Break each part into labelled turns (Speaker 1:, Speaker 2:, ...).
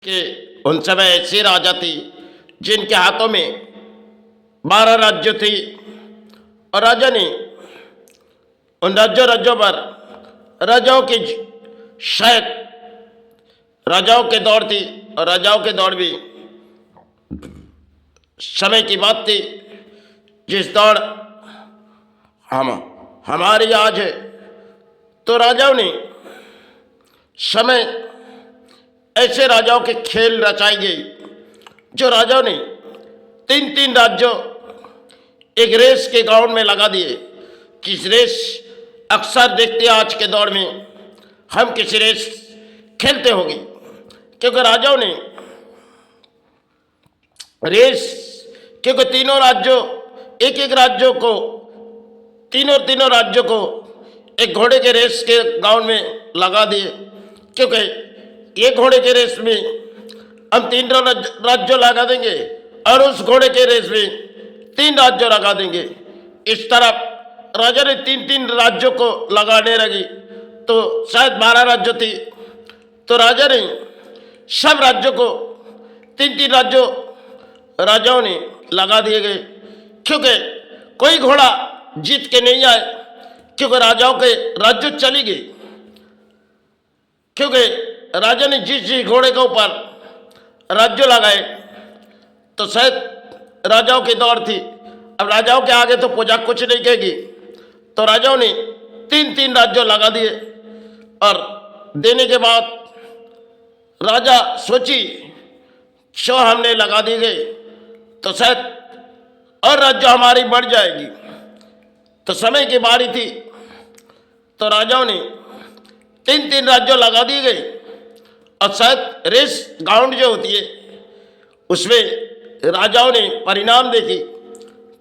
Speaker 1: कि उन समय ऐसी राजा थी जिनके हाथों में 12 राज्य थी और राजा ने उन राज्यों पर राजाओं की शायद राजाओं के दौड़ थी और राजाओं के दौड़ भी समय की बात थी। जिस दौड़ हमारी आज है, तो राजाओं ने समय ऐसे राजाओं के खेल रचाई गई जो राजाओं ने 3-3 राज्यों एक रेस के ग्राउंड में लगा दिए। किस रेस अक्सर देखते हैं आज के दौर में हम किसी रेस खेलते होंगे, क्योंकि राजाओं ने रेस, क्योंकि तीनों राज्यों एक राज्यों को एक घोड़े के रेस के ग्राउंड में लगा दिए, क्योंकि एक घोड़े के रेस में हम 3 राज्यों लगा देंगे और उस घोड़े के रेस में 3 राज्यों लगा देंगे। इस तरह राजा ने 3-3 राज्यों को लगाने लगी, तो शायद 12 राज्य थी, तो राजा ने सब राज्यों को 3-3 राज्यों राजाओं ने लगा दिए गए, क्योंकि कोई घोड़ा जीत के नहीं आए, क्योंकि राजाओं के राज्य चली गई, क्योंकि राजा ने जिस घोड़े के ऊपर राज्य लगाए तो शायद राजाओं की दौड़ थी। अब राजाओं के आगे तो प्रजा कुछ नहीं कहेगी, तो राजाओं ने 3-3 राज्य लगा दिए और देने के बाद राजा सोची शो हमने लगा दी गई तो शायद और राज्य हमारी बढ़ जाएगी। तो समय की बारी थी, तो राजाओं ने 3-3 राज्यों लगा दी गई और शायद रेस ग्राउंड जो होती है उसमें राजाओं ने परिणाम देखी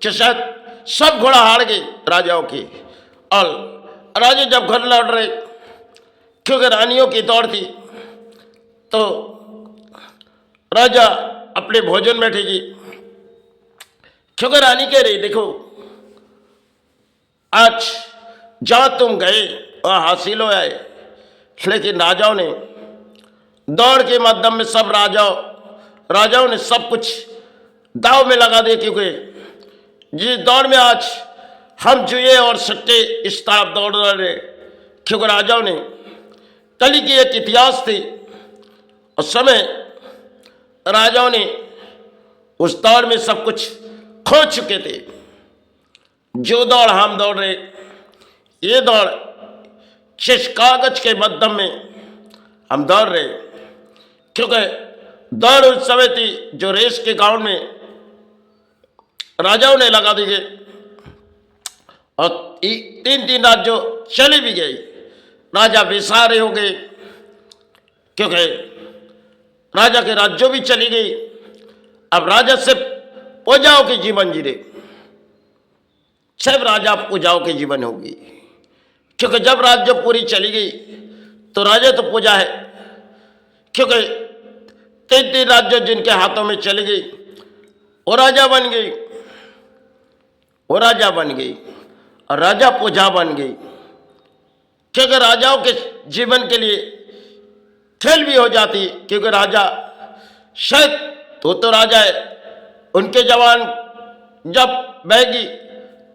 Speaker 1: कि शायद सब घोड़ा हार गए राजाओं की, और राजा जब घर लौट रहे, क्योंकि रानियों की दौड़ थी, तो राजा अपने भोजन में ठेकी, क्योंकि रानी कह रही देखो आज जहां तुम गए वहां हासिल हो आए, लेकिन राजाओं ने दौड़ के माध्यम में सब राजाओं ने सब कुछ दाव में लगा दिया, क्योंकि जिस दौड़ में आज हम जुए और सट्टे इस तरफ दौड़ रहे, क्योंकि राजाओं ने कली की एक इतिहास थी और समय राजाओं ने उस दौड़ में सब कुछ खो चुके थे। जो दौड़ हम दौड़ रहे, ये दौड़ शेष कागज के माध्यम में हम दौड़ रहे, क्योंकि दौड़ उस समय थी जो रेस के ग्राउंड में राजाओं ने लगा दी गई और 3-3 राज्यों चली भी गई। राजा बेसहारे हो गए, क्योंकि राजा के राज्यों भी चली गई। अब राजा से प्रजाओं के जीवन जी रहे, सब राजा प्रजाओं के जीवन होगी, क्योंकि जब राज्य पूरी चली गई तो राजा तो प्रजा है, क्योंकि 3-3 राज्य जिनके हाथों में चली गई वो राजा बन गई, वो राजा बन गई और राजा प्रजा बन गई, क्योंकि राजाओं के जीवन के लिए खेल भी हो जाती, क्योंकि राजा शायद तो राजा है, उनके जवान जब बहेगी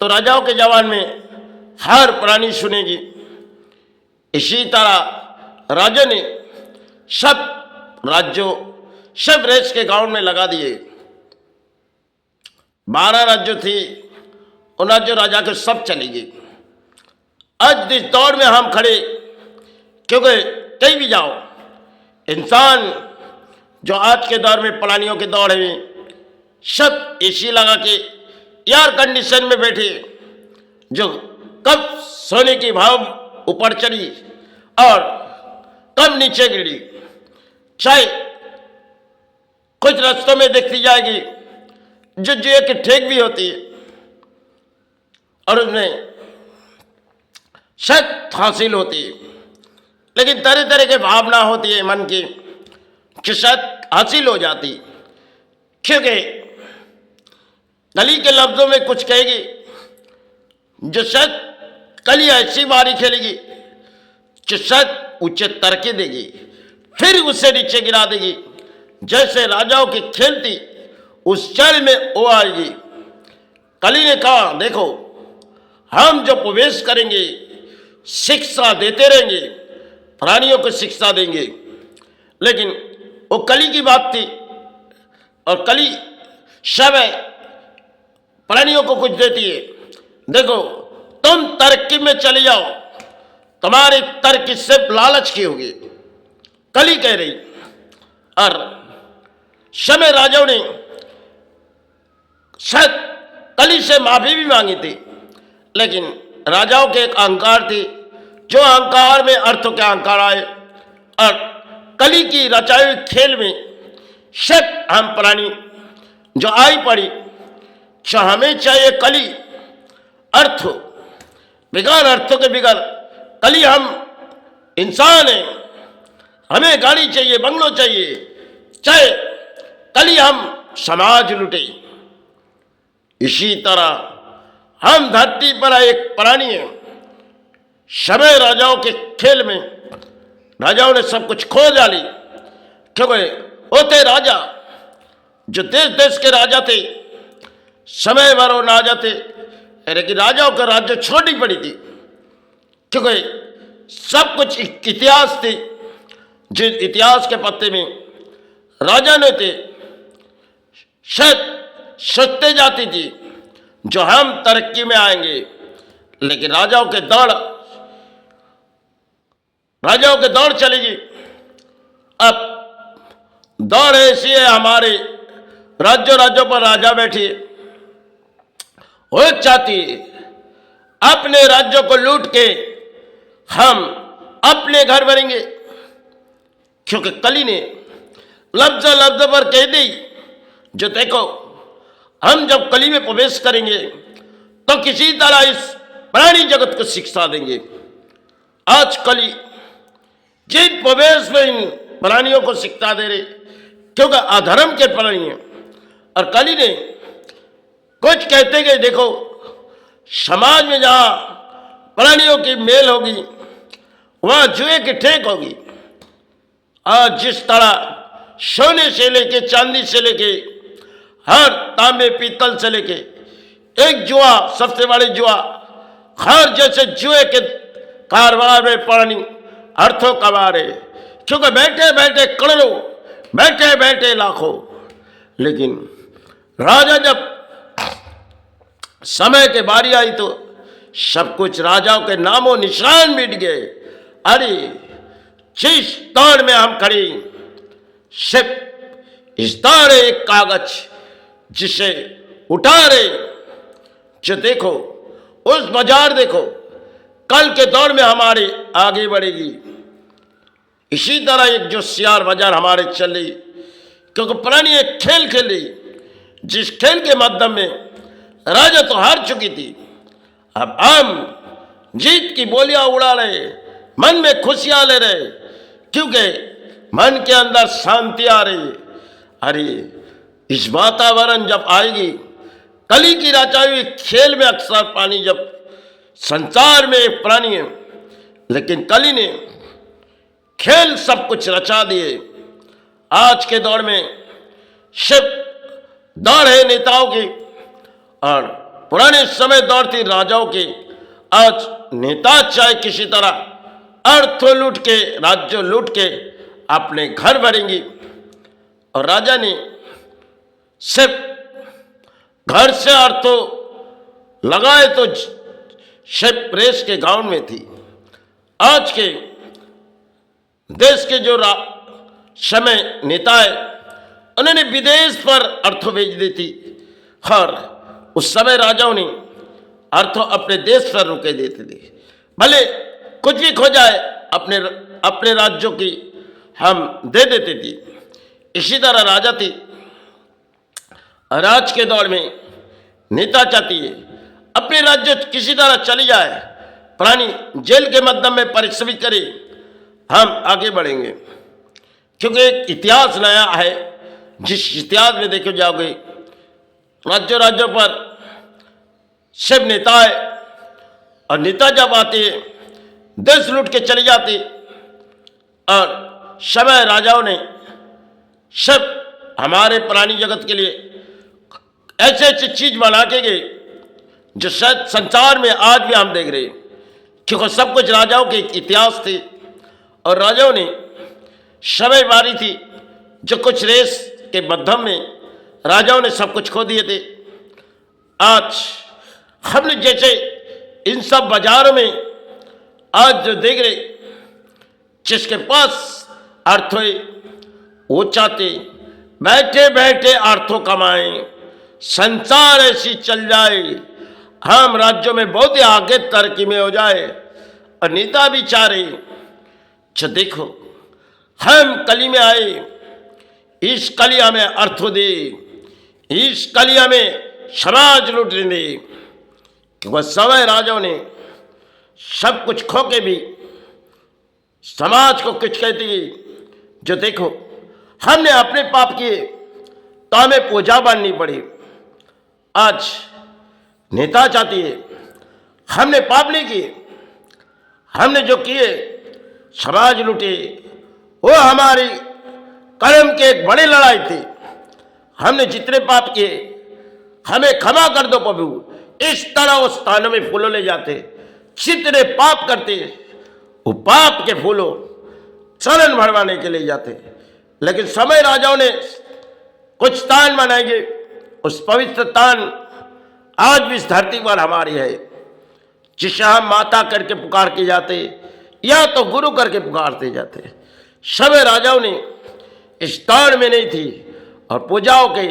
Speaker 1: तो राजाओं के जवान में हर प्राणी सुनेगी। इसी तरह राजा ने सब राज्यों सब रेस के ग्राउंड में लगा दिए। 12 राज्य थी, उन राज्यों राजा के सब चली गई। आज इस दौड़ में हम खड़े, क्योंकि कहीं भी जाओ इंसान जो आज के दौर में प्राणियों की दौड़ है, सब एसी लगा के एयर कंडीशन में बैठे, जो कब सोने की भाव ऊपर चढ़ी और कब नीचे गिरी, चाहे कुछ रास्तों में देखती जाएगी जो एक ठेक भी होती है और उसमें शक हासिल होती है, लेकिन तरह तरह की भावना होती है मन की कि शक हासिल हो जाती, क्योंकि कली के लफ्जों में कुछ कहेगी जो शायद कली ऐसी बारी खेलेगी कि शायद ऊंचे तरके देगी, फिर उसे नीचे गिरा देगी, जैसे राजाओं की खेल थी उस चाल में वो आएगी। कली ने कहा, देखो हम जो प्रवेश करेंगे शिक्षा देते रहेंगे, प्राणियों को शिक्षा देंगे। लेकिन वो कली की बात थी और कली सब प्राणियों को कुछ देती है। देखो तुम तरक्की में चले जाओ, तुम्हारी तर्क इससे लालच की होगी, कली कह रही। और समय राजाओं ने शायद कली से माफी भी मांगी थी, लेकिन राजाओं के एक अहंकार थी, जो अहंकार में अर्थों के अहंकार आए और कली की रचाई हुई खेल में सब हम प्राणी जो आई पड़ी। जो हमें चाहिए कली अर्थ, बिगड़ अर्थों के बिगड़ कली। हम इंसान हैं, हमें गाड़ी चाहिए, बंगलो चाहिए, चाहे कली हम समाज लुटे। इसी तरह हम धरती पर एक प्राणी हैं। समय राजाओं के खेल में राजाओं ने सब कुछ खो डाली, क्योंकि वो थे राजा जो देश देश के राजा थे। समय भर वो राजा थे, लेकिन राजाओं का राज्य छोड़नी पड़ी थी, क्योंकि सब कुछ एक इतिहास थी। जिस इतिहास के पत्ते में राजा ने थे, शायद सोचते जाती थी जो हम तरक्की में आएंगे, लेकिन राजाओं के दौड़ चलेगी। अब दौड़ ऐसी है, हमारे राज्यों पर राजा बैठी वो चाहती है अपने राज्यों को लूट के हम अपने घर भरेंगे, क्योंकि कली ने लफ्ज पर कह दी, जो देखो हम जब कली में प्रवेश करेंगे तो किसी तरह इस प्राणी जगत को शिक्षा देंगे। आज कली जिन प्रवेश में इन प्राणियों को शिक्षा दे रहे, क्योंकि अधर्म के प्राणी हैं। और कली ने कुछ कहते गए, देखो समाज में जहां प्राणियों की मेल होगी वहां जुए की ठेक होगी। आज जिस तरह सोने से लेके चांदी से लेके हर तांबे पीतल से लेके एक जुआ, सबसे बड़ी जुआ, हर जैसे जुए के कारोबार में प्राणी अर्थों कमा रहे, क्योंकि बैठे बैठे करोड़ों, बैठे बैठे लाखों। लेकिन राजा जब समय के बारी आई तो सब कुछ राजाओं के नामों निशान मिट गए। अरे जिस दौड़ में हम खड़े, सिर्फ इस दौड़ एक कागज जिसे उठा रहे, जो देखो उस बाजार देखो कल के दौड़ में हमारे आगे बढ़ेगी। इसी तरह एक जो शेयर बाजार हमारे चल रही, क्योंकि प्राणी एक खेल खेली, जिस खेल के माध्यम में राजा तो हार चुकी थी। अब हम जीत की बोलियां उड़ा रहे, मन में खुशियां ले रहे, क्योंकि मन के अंदर शांति आ रही। अरे इस वातावरण जब आएगी, कली की रचाई हुई खेल में अक्सर पानी, जब संसार में एक प्राणी है, लेकिन कली ने खेल सब कुछ रचा दिए। आज के दौर में सिर्फ दौड़ है नेताओं की, और पुराने समय दौर थी राजाओं की। आज नेता चाहे किसी तरह अर्थ लूट के, राज्य लूट के अपने घर भरेंगी। और राजा ने सिर्फ घर से अर्थों लगाए तो सिर्फ प्रेस के गांव में थी। आज के देश के जो समय नेता है, उन्होंने विदेश पर अर्थों भेज दी थी, और उस समय राजाओं ने अर्थों अपने देश पर रुके देते थे। भले कुछ भी खो जाए, अपने राज्यों की हम दे देते थे। इसी तरह राजा थी। और आज के दौर में नेता चाहती है अपने राज्य किसी तरह चली जाए, प्राणी जेल के माध्यम में परिश्रम करे, हम आगे बढ़ेंगे। क्योंकि एक इतिहास नया है, जिस इतिहास में देखे जाओगे राज्यों पर सब नेता है, और नेता जब आते देश लूट के चले जाते। और समय राजाओं ने सब हमारे प्राणी जगत के लिए ऐसे ऐसे चीज बना के गए जो शायद संसार में आज भी हम देख रहे हैं, क्योंकि सब कुछ राजाओं के इतिहास थे और राजाओं ने समय बारी थी जो कुछ रेस के मध्यम में राजाओं ने सब कुछ खो दिए थे। आज हमने जैसे इन सब बाजारों में आज जो देख रहे, जिसके पास अर्थ है वो चाहते बैठे बैठे अर्थों कमाए, संसार ऐसी चल जाए, हम राज्यों में बहुत ही आगे तरक्की में हो जाए। और नेता भी चाह रहे जो देखो हम कली में आए, इस कली हमें अर्थ दे, इस कली हमें समाज लूटने दे। क्योंकि समय राजाओं ने सब कुछ खो के भी समाज को कुछ कहती है जो देखो हमने अपने पाप किए तो हमें पूजा बांधनी पड़ी। आज नेता चाहती है हमने पाप नहीं किए, हमने जो किए समाज लूटे, वो हमारी कर्म के एक बड़ी लड़ाई थी, हमने जितने पाप किए हमें क्षमा कर दो प्रभु। इस तरह उस स्थानों में फूलों ले जाते, जितने पाप करते वो पाप के फूलों चरण भरवाने के लिए जाते। लेकिन समय राजाओं ने कुछ स्थान बनाएंगे, उस पवित्र स्थान आज भी इस धरती पर हमारी है, जिसे हम माता करके पुकार के जाते या तो गुरु करके पुकारते जाते। समय राजाओं ने इस दौड़ में नहीं थी और पूजाओं के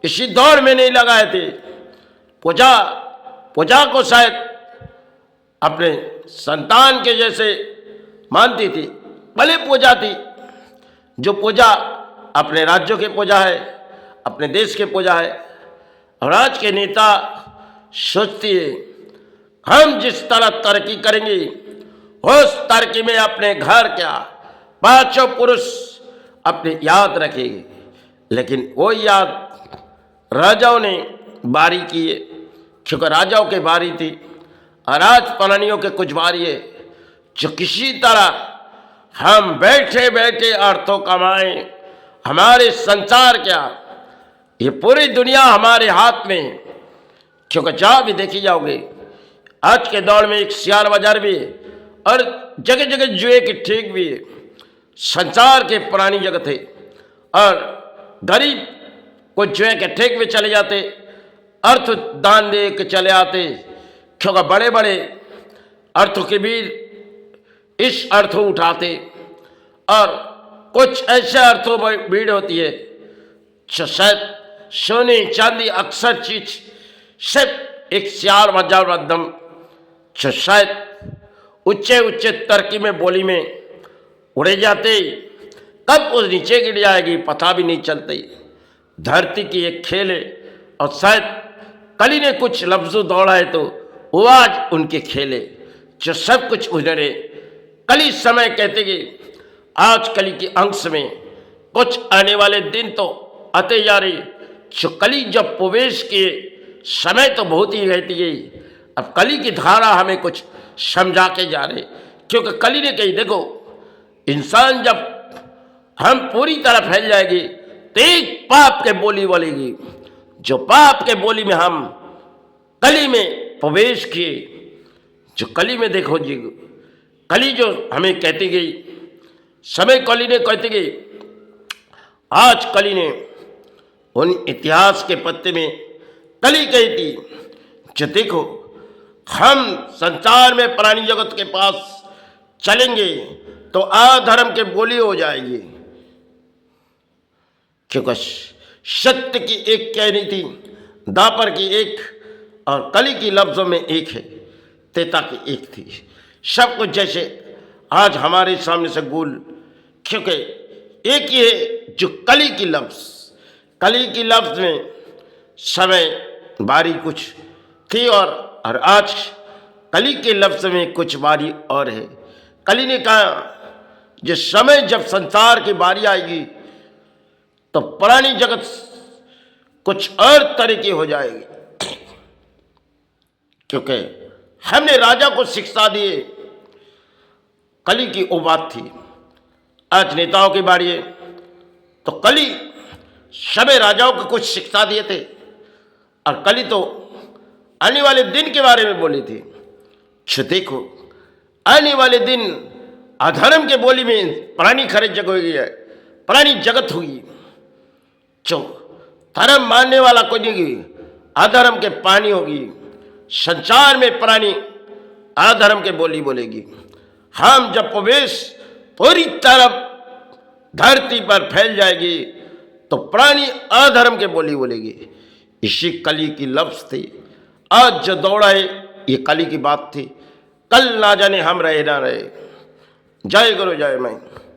Speaker 1: इसी दौड़ में नहीं लगाए थे। पूजा को शायद अपने संतान के जैसे मानती थी, भले पूजा थी जो पूजा अपने राज्यों की पूजा है, अपने देश की पूजा है। और आज के नेता सोचती है हम जिस तरह तरक्की करेंगे उस तरक्की में अपने घर क्या पांचों पुरुष अपनी याद रखेंगे। लेकिन वो याद राजाओं ने बारी की है, क्योंकि राजाओं की बारी थी और आज प्राणियों के कुछ बारी है जो किसी तरह हम बैठे बैठे अर्थों कमाएं। हमारे संसार क्या, ये पूरी दुनिया हमारे हाथ में है। क्योंकि जहाँ भी देखी जाओगे आज के दौर में एक शेयर बाजार भी है और जगह जगह जुए की ठेक भी है। संसार के प्राणी जगत है और गरीब को जुए के ठेक में चले जाते, अर्थ दान दे के चले आते, क्योंकि बड़े बड़े अर्थों के भीड़ इस अर्थों उठाते और कुछ ऐसे अर्थों में भीड़ होती है जो शायद सोने चांदी अक्सर चीज सिर्फ एक शेयर बाजार माध्यम जो शायद उच्चे उच्चे तरक्की में बोली में उड़े जाते, कब उस नीचे गिर जाएगी पता भी नहीं चलती। धरती की एक खेल है और शायद कली ने कुछ लफ्ज़ों दौड़ा है तो वो आज उनके खेले जो सब कुछ उजड़े। कली समय कहते कि आज कली के अंश में कुछ आने वाले दिन तो आते जा रही, जो कली जब प्रवेश किए समय तो बहुत ही रहती गई। अब कली की धारा हमें कुछ समझा के जा रहे, क्योंकि कली ने कही देखो इंसान जब हम पूरी तरह फैल जाएगी तो एक पाप के बोली बोलेगी, जो पाप के बोली में हम कली में प्रवेश किए। जो कली में देखो जी, कली जो हमें कहती गई, समय कली ने कहती गई, आज कली ने उन इतिहास के पत्ते में कली कही थी जो देखो हम संसार में प्राणी जगत के पास चलेंगे तो अधर्म के बोली हो जाएगी। क्योंकि सत्य की एक कहनी थी, दापर की एक और कली की लफ्जों में एक है, तेता की एक थी। सब कुछ जैसे आज हमारे सामने से गुल, क्योंकि एक ही है जो कली की लफ्ज में समय बारी कुछ थी और आज कली के लफ्ज में कुछ बारी और है। कली ने कहा जो समय जब संसार की बारी आएगी तो प्राणी जगत कुछ और तरीके हो जाएगी, क्योंकि हमने राजा को शिक्षा दी। कली की वो बात थी। आज नेताओं की बारी है तो कली सभी राजाओं को कुछ शिक्षा दिए थे, और कली तो आने वाले दिन के बारे में बोली थी। जो देखो आने वाले दिन अधर्म के बोली में पुरानी खरीद जग होगी है, पुरानी जगत होगी। जो धर्म मानने वाला कोई नहीं होगी, अधर्म के पानी होगी। संसार में पुरानी अधर्म के बोली बोलेगी। हम जब प्रवेश पूरी तरह धरती पर फैल जाएगी तो पुरानी अधर्म के बोली बोलेगी। इसी कली की लफ्ज थी। आज जो दौड़ाए ये कली की बात थी, कल ना जाने हम रहे ना रहे। जय गुरु जय माई।